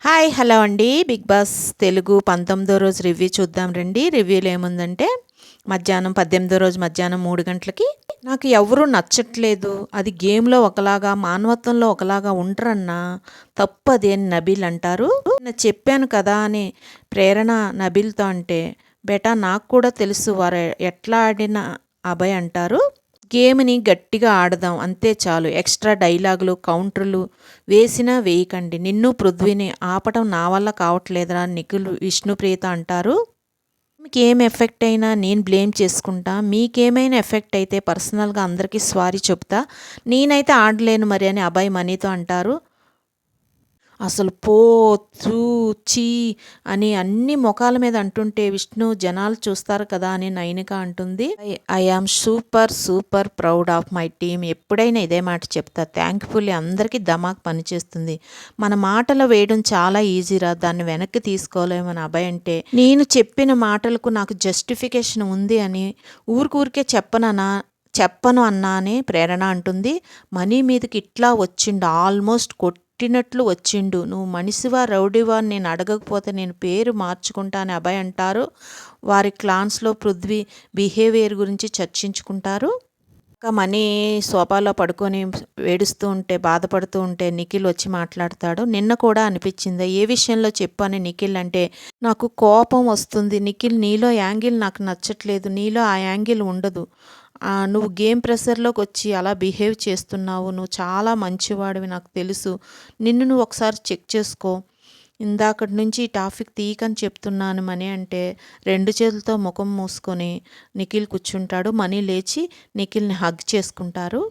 Hi hello అండి. Big boss Telugu 19వ రోజు review చూద్దాం రండి. రివ్యూలో ఏముందంటే మధ్యాహ్నం 18వ రోజు మధ్యాహ్నం 3 గంటలకి నాకు ఎవరూ నచ్చట్లేదు, అది గేమ్లో ఒకలాగా మానవత్వంలో ఒకలాగా ఉండరన్నా తప్పది అని నబీల్ అంటారు. నేను చెప్పాను కదా అని ప్రేరణ నబీల్తో అంటే బేటా నాకు కూడా తెలుసు వారు ఎట్లా ఆడిన అభయ్ అంటారు. గేమ్ని గట్టిగా ఆడదాం అంతే చాలు, ఎక్స్ట్రా డైలాగులు కౌంటర్లు వేసినా వేయకండి, నిన్ను పృథ్వీని ఆపటం నా వల్ల కావట్లేదురా నిఖిల్ విష్ణుప్రియత అంటారు. మీకు ఏం ఎఫెక్ట్ అయినా నేను బ్లేమ్ చేసుకుంటా, మీకేమైనా ఎఫెక్ట్ అయితే పర్సనల్గా అందరికీ సారీ చెప్తా, నేనైతే ఆడలేను మరి అని అభయ్ మనీతో అంటారు. అసలు పో చూ చీ అని అన్ని ముఖాల మీద అంటుంటే విష్ణు జనాలు చూస్తారు కదా అని నైనిక అంటుంది. I am super super proud of my team, ఎప్పుడైనా ఇదే మాట చెప్తా, థ్యాంక్ఫుల్లీ అందరికీ దమాక్ పనిచేస్తుంది, మన మాటలు వేయడం చాలా ఈజీరా, దాన్ని వెనక్కి తీసుకోలేమని అభయ్ అంటే నేను చెప్పిన మాటలకు నాకు జస్టిఫికేషన్ ఉంది అని ఊరికే చెప్పను అన్నా అని ప్రేరణ అంటుంది. మనీ మీదకి ఇట్లా వచ్చిండు, ఆల్మోస్ట్ కొట్టినట్లు వచ్చిండు, నువ్వు మనిషివా రౌడీవా నేను అడగకపోతే నేను పేరు మార్చుకుంటా అని అభయ్ అంటారు. వారి క్లాన్స్లో పృథ్వీ బిహేవియర్ గురించి చర్చించుకుంటారు. ఇంకా మనీ సోఫాలో పడుకొని ఏడుస్తూ ఉంటే బాధపడుతూ ఉంటే నిఖిల్ వచ్చి మాట్లాడతాడు. నిన్న కూడా అనిపించింది, ఏ విషయంలో చెప్పు అని నిఖిల్ అంటే నాకు కోపం వస్తుంది నిఖిల్, నీలో యాంగిల్ నాకు నచ్చట్లేదు, నీలో ఆ యాంగిల్ ఉండదు, నువ్వు గేమ్ ప్రెషర్లోకి వచ్చి అలా బిహేవ్ చేస్తున్నావు, నువ్వు చాలా మంచివాడివి నాకు తెలుసు, నిన్ను నువ్వు ఒకసారి చెక్ చేసుకో, ఇందాకటి నుంచి ఈ టాపిక్ తీయకని చెప్తున్నాను మనీ అంటే 2 చేతులతో ముఖం మూసుకొని నిఖిల్ కూర్చుంటాడు. మనీ లేచి నిఖిల్ని హగ్ చేసుకుంటారు.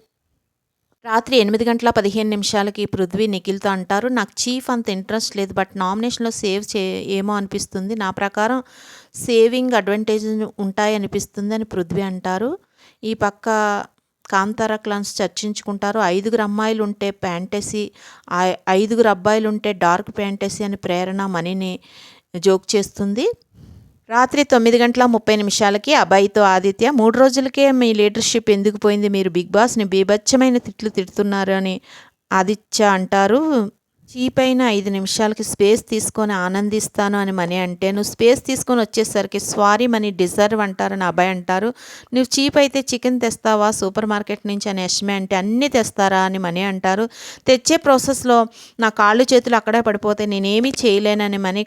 రాత్రి 8:15 పృథ్వీ నిఖిల్తో అంటారు, నాకు చీఫ్ అంత ఇంట్రెస్ట్ లేదు, బట్ నామినేషన్లో సేవ్ ఏమో అనిపిస్తుంది, నా ప్రకారం సేవింగ్ అడ్వాంటేజ్ ఉంటాయి అనిపిస్తుంది అని పృథ్వీ అంటారు. ఈ పక్క కాంతార క్లాన్స్ చర్చించుకుంటారు. 5 అమ్మాయిలు ఉంటే ఫ్యాంటసీ, 5 అబ్బాయిలు ఉంటే డార్క్ ఫ్యాంటసీ అని ప్రేరణ మనీని జోక్ చేస్తుంది. రాత్రి 9:30 అభయ్తో ఆదిత్య 3 రోజులకే మీ లీడర్షిప్ ఎందుకు పోయింది, మీరు బిగ్ బాస్ని బీభత్సమైన తిట్లు తిడుతున్నారు అని ఆదిత్య అంటారు. చీప్ అయిన 5 నిమిషాలకి స్పేస్ తీసుకొని ఆనందిస్తాను అని మనీ అంటే నువ్వు స్పేస్ తీసుకొని వచ్చేసరికి సారీ మనీ డిజర్వ్ అంటారని అభయ్ అంటారు. నువ్వు చీప్ అయితే చికెన్ తెస్తావా సూపర్ మార్కెట్ నుంచి అని యష్మి అంటే అన్నీ తెస్తారా అని మనీ అంటారు. తెచ్చే ప్రాసెస్లో నా కాళ్ళు చేతులు అక్కడే పడిపోతే నేనేమీ చేయలేనని మనీ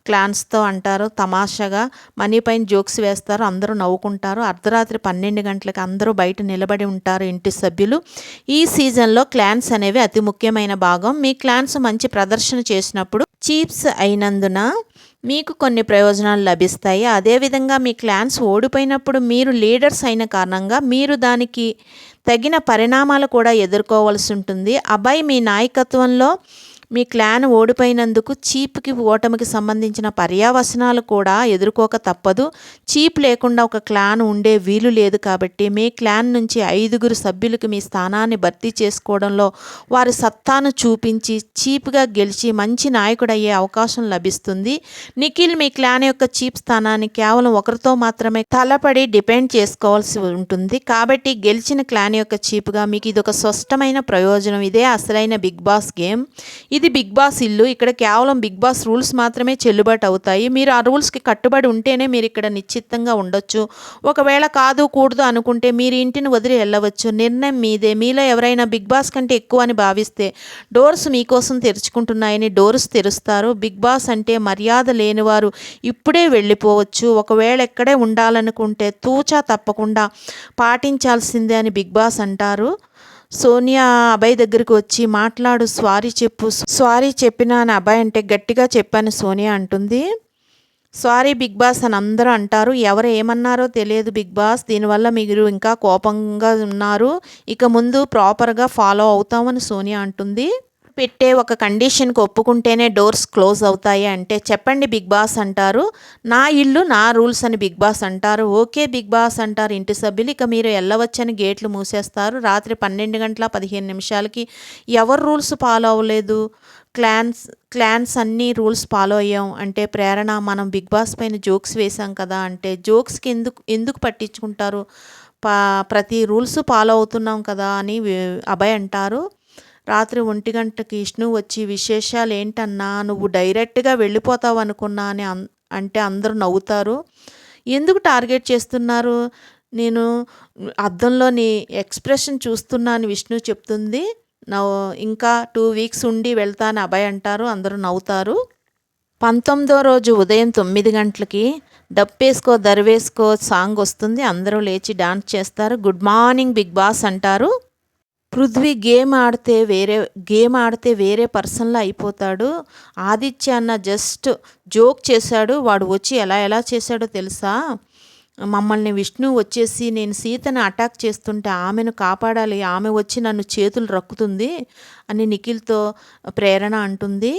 క్లాన్స్తో అంటారు. తమాషాగా మనీ పైన జోక్స్ వేస్తారు, అందరూ నవ్వుకుంటారు. అర్ధరాత్రి 12 గంటలకి అందరూ బయట నిలబడి ఉంటారు ఇంటి సభ్యులు. ఈ సీజన్లో క్లాన్స్ అనేవి అతి ముఖ్యమైన భాగం. మీ క్లాన్స్ మంచి ప్రదర్శన చేసినప్పుడు చీప్స్ అయినందున మీకు కొన్ని ప్రయోజనాలు లభిస్తాయి. అదేవిధంగా మీ క్లాన్స్ ఓడిపోయినప్పుడు మీరు లీడర్స్ అయిన కారణంగా మీరు దానికి తగిన పరిణామాలు కూడా ఎదుర్కోవాల్సి ఉంటుంది. అభయ్ మీ నాయకత్వంలో మీ క్లాన్ ఓడిపోయినందుకు చీప్కి ఓటమికి సంబంధించిన పర్యవసనాలు కూడా ఎదుర్కోక తప్పదు. చీప్ లేకుండా ఒక క్లాన్ ఉండే వీలు లేదు కాబట్టి మీ క్లాన్ నుంచి 5 సభ్యులకు మీ స్థానాన్ని భర్తీ చేసుకోవడంలో వారి సత్తాను చూపించి చీప్గా గెలిచి మంచి నాయకుడయ్యే అవకాశం లభిస్తుంది. నిఖిల్ మీ క్లాన్ యొక్క చీప్ స్థానాన్ని కేవలం ఒకరితో మాత్రమే తలపడి డిపెండ్ చేసుకోవాల్సి ఉంటుంది కాబట్టి గెలిచిన క్లాన్ యొక్క చీప్గా మీకు ఇది ఒక స్పష్టమైన ప్రయోజనం. ఇదే అసలైన బిగ్ బాస్ గేమ్, ఇది బిగ్ బాస్ ఇల్లు, ఇక్కడ కేవలం బిగ్ బాస్ రూల్స్ మాత్రమే చెల్లుబాటు అవుతాయి. మీరు ఆ రూల్స్కి కట్టుబడి ఉంటేనే మీరు ఇక్కడ నిశ్చితంగా ఉండొచ్చు. ఒకవేళ కాదు కూడదు అనుకుంటే మీరు ఇంటిని వదిలి వెళ్ళవచ్చు, నిర్ణయం మీదే. మీలో ఎవరైనా బిగ్ బాస్ కంటే ఎక్కువ అని భావిస్తే డోర్స్ మీకోసం తెరుచుకుంటున్నాయని డోర్స్ తెరుస్తారు. బిగ్ బాస్ అంటే మర్యాద లేనివారు ఇప్పుడే వెళ్ళిపోవచ్చు, ఒకవేళ ఎక్కడే ఉండాలనుకుంటే తూచా తప్పకుండా పాటించాల్సిందే అని బిగ్ బాస్ అంటారు. సోనియా అభయ్ దగ్గరికి వచ్చి మాట్లాడు, సారీ చెప్పు, సారీ చెప్పినా అని అభయ్ అంటే గట్టిగా చెప్పాను సోనియా అంటుంది. సారీ బిగ్ బాస్ అని అందరూ అంటారు. ఎవరు ఏమన్నారో తెలియదు బిగ్ బాస్, దీనివల్ల మీరు ఇంకా కోపంగా ఉన్నారు, ఇక ముందు ప్రాపర్గా ఫాలో అవుతామని సోనియా అంటుంది. పెట్టే ఒక కండిషన్కి ఒప్పుకుంటేనే డోర్స్ క్లోజ్ అవుతాయి అంటే చెప్పండి బిగ్ బాస్ అంటారు. నా ఇల్లు నా రూల్స్ అని బిగ్ బాస్ అంటారు. ఓకే బిగ్ బాస్ అంటారు ఇంటి సభ్యులు. ఇక మీరు వెళ్ళవచ్చని గేట్లు మూసేస్తారు. రాత్రి 12:15 ఎవరు రూల్స్ ఫాలో అవ్వలేదు, క్లాన్స్ అన్నీ రూల్స్ ఫాలో అయ్యాం అంటే ప్రేరణ మనం బిగ్ బాస్ పైన జోక్స్ వేసాం కదా అంటే జోక్స్కి ఎందుకు పట్టించుకుంటారు, ప్రతి రూల్స్ ఫాలో అవుతున్నాం కదా అని అభయ్ అంటారు. రాత్రి 1 గంటకి విష్ణు వచ్చి విశేషాలు ఏంటన్నా నువ్వు డైరెక్ట్గా వెళ్ళిపోతావు అనుకున్నా అని అంటే అందరూ నవ్వుతారు. ఎందుకు టార్గెట్ చేస్తున్నారు? నేను అద్దంలో నీ ఎక్స్ప్రెషన్ చూస్తున్నా అని విష్ణు చెప్తుంది. ఇంకా 2 వీక్స్ ఉండి వెళ్తా అని అభయ్ అంటారు. అందరూ నవ్వుతారు. 19వ రోజు ఉదయం 9 గంటలకి డప్పేసుకో దరివేసుకో సాంగ్ వస్తుంది. అందరూ లేచి డాన్స్ చేస్తారు. గుడ్ మార్నింగ్ బిగ్ బాస్ అంటారు. పృథ్వీ గేమ్ ఆడితే వేరే పర్సన్లా అయిపోతాడు. ఆదిత్య అన్న జస్ట్ జోక్ చేశాడు. వాడు వచ్చి ఎలా చేశాడో తెలుసా? మమ్మల్ని విష్ణు వచ్చేసి నేను సీతను అటాక్ చేస్తుంటే ఆమెను కాపాడాలి, ఆమె వచ్చి నన్ను చేతులు రక్కుతుంది అని నిఖిల్తో ప్రేరణ అంటుంది.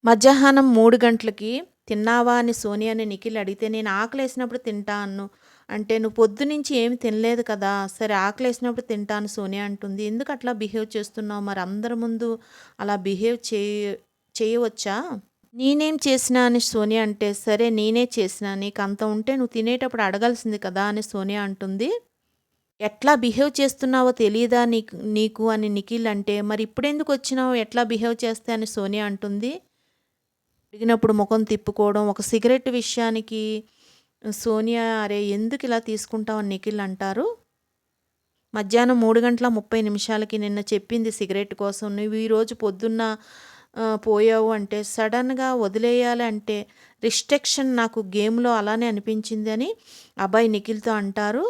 మధ్యాహ్నం 3 గంటలకి తిన్నావా అని సోనియాని నిఖిల్ అడిగితే నేను ఆకలేసినప్పుడు తింటాను అంటే నువ్వు పొద్దునుంచి ఏమి తినలేదు కదా, సరే ఆకలేసినప్పుడు తింటాను సోనియా అంటుంది. ఎందుకు అట్లా బిహేవ్ చేస్తున్నావు? మరి అందరి ముందు అలా బిహేవ్ చేయవచ్చా? నేనేం చేసినా అని సోనియా అంటే సరే నేనే చేసినా, నీకు అంత ఉంటే నువ్వు తినేటప్పుడు అడగాల్సింది కదా అని సోనియా అంటుంది. ఎట్లా బిహేవ్ చేస్తున్నావో తెలియదా నీకు అని నిఖిల్ అంటే మరి ఇప్పుడెందుకు వచ్చినావు ఎట్లా బిహేవ్ చేస్తే అని సోనియా అంటుంది. అడిగినప్పుడు ముఖం తిప్పుకోవడం. ఒక సిగరెట్ విషయానికి సోనియా అరే ఎందుకు ఇలా తీసుకుంటావు అని నిఖిల్ అంటారు. మధ్యాహ్నం 3:30 నిన్న చెప్పింది సిగరెట్ కోసం, నువ్వు ఈరోజు పొద్దున్న పోయావు అంటే సడన్గా వదిలేయాలి అంటే రిస్ట్రిక్షన్ నాకు గేమ్లో అలానే అనిపించింది అని అభయ్ నిఖిల్తో అంటారు.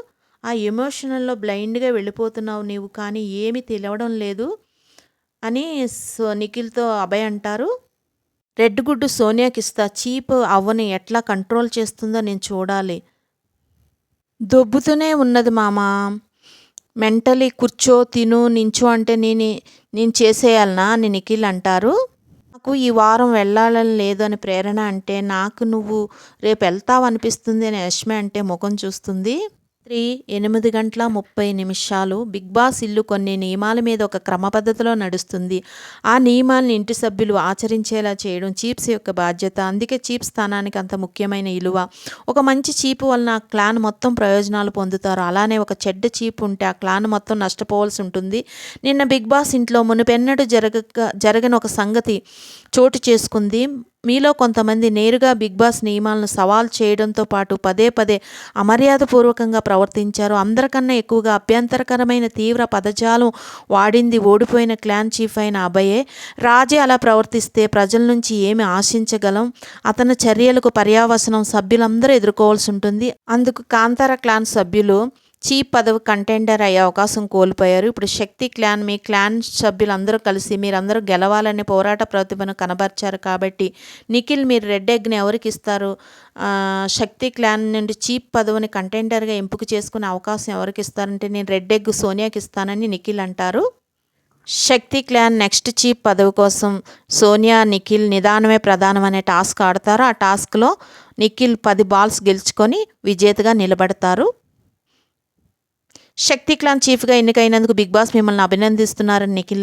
ఆ ఎమోషనల్లో బ్లైండ్గా వెళ్ళిపోతున్నావు నీవు, కానీ ఏమీ తెలియడం లేదు అని నిఖిల్తో అభయ్ అంటారు. రెడ్ గుడ్డు సోనియాకి ఇస్తా, చీప్ అవ్వని ఎట్లా కంట్రోల్ చేస్తుందో నేను చూడాలి. దొబ్బుతూనే ఉన్నది మామ, మెంటలీ కూర్చో తిను నించో అంటే నేను చేసేయాలనా అని నిఖిల్ అంటారు. నాకు ఈ వారం వెళ్ళాలని లేదు అని ప్రేరణ అంటే నాకు నువ్వు రేపు వెళ్తావు అనిపిస్తుంది అని యష్మి అంటే ముఖం చూస్తుంది. 8:30 బిగ్ బాస్ ఇల్లు కొన్ని నియమాల మీద ఒక క్రమ పద్ధతిలో నడుస్తుంది. ఆ నియమాలను ఇంటి సభ్యులు ఆచరించేలా చేయడం చీప్స్ యొక్క బాధ్యత. అందుకే చీప్ స్థానానికి అంత ముఖ్యమైన విలువ. ఒక మంచి చీపు వలన ఆ క్లాన్ మొత్తం ప్రయోజనాలు పొందుతారు. అలానే ఒక చెడ్డ చీపు ఉంటే ఆ క్లాన్ మొత్తం నష్టపోవాల్సి ఉంటుంది. నిన్న బిగ్ బాస్ ఇంట్లో మునుపెన్నడూ జరగని ఒక సంగతి చోటు చేసుకుంది. మీలో కొంతమంది నేరుగా బిగ్ బాస్ నియమాలను సవాల్ చేయడంతో పాటు పదే అమర్యాదపూర్వకంగా ప్రవర్తించారు. అందరికన్నా ఎక్కువగా అభ్యంతరకరమైన తీవ్ర పదజాలం వాడింది ఓడిపోయిన క్లాన్ చీఫ్ అయిన అభయే. రాజే అలా ప్రవర్తిస్తే ప్రజల నుంచి ఏమి ఆశించగలం? అతని చర్యలకు పర్యవసానం సభ్యులందరూ ఎదుర్కోవాల్సి ఉంటుంది. అందుకు కాంతార క్లాన్ సభ్యులు చీఫ్ పదవి కంటెండర్ అయ్యే అవకాశం కోల్పోయారు. ఇప్పుడు శక్తి క్లాన్ మీ క్లాన్ సభ్యులందరూ కలిసి మీరందరూ గెలవాలని పోరాట ప్రతిభను కనబర్చారు. కాబట్టి నిఖిల్ మీరు రెడ్ ఎగ్ని ఎవరికి ఇస్తారు? శక్తి క్లాన్ నుండి చీఫ్ పదవిని కంటెండర్గా ఎంపిక చేసుకునే అవకాశం ఎవరికి ఇస్తారంటే నేను రెడ్ ఎగ్ సోనియాకి ఇస్తానని నిఖిల్ అంటారు. శక్తి క్లాన్ నెక్స్ట్ చీఫ్ పదవి కోసం సోనియా నిఖిల్ నిదానమే ప్రధానం అనే టాస్క్ ఆడతారు. ఆ టాస్క్లో నిఖిల్ 10 బాల్స్ గెలుచుకొని విజేతగా నిలబడతారు. శక్తి క్లాన్ చీఫ్గా ఎన్నికైనందుకు బిగ్ బాస్ మిమ్మల్ని అభినందిస్తున్నారని నిఖిల్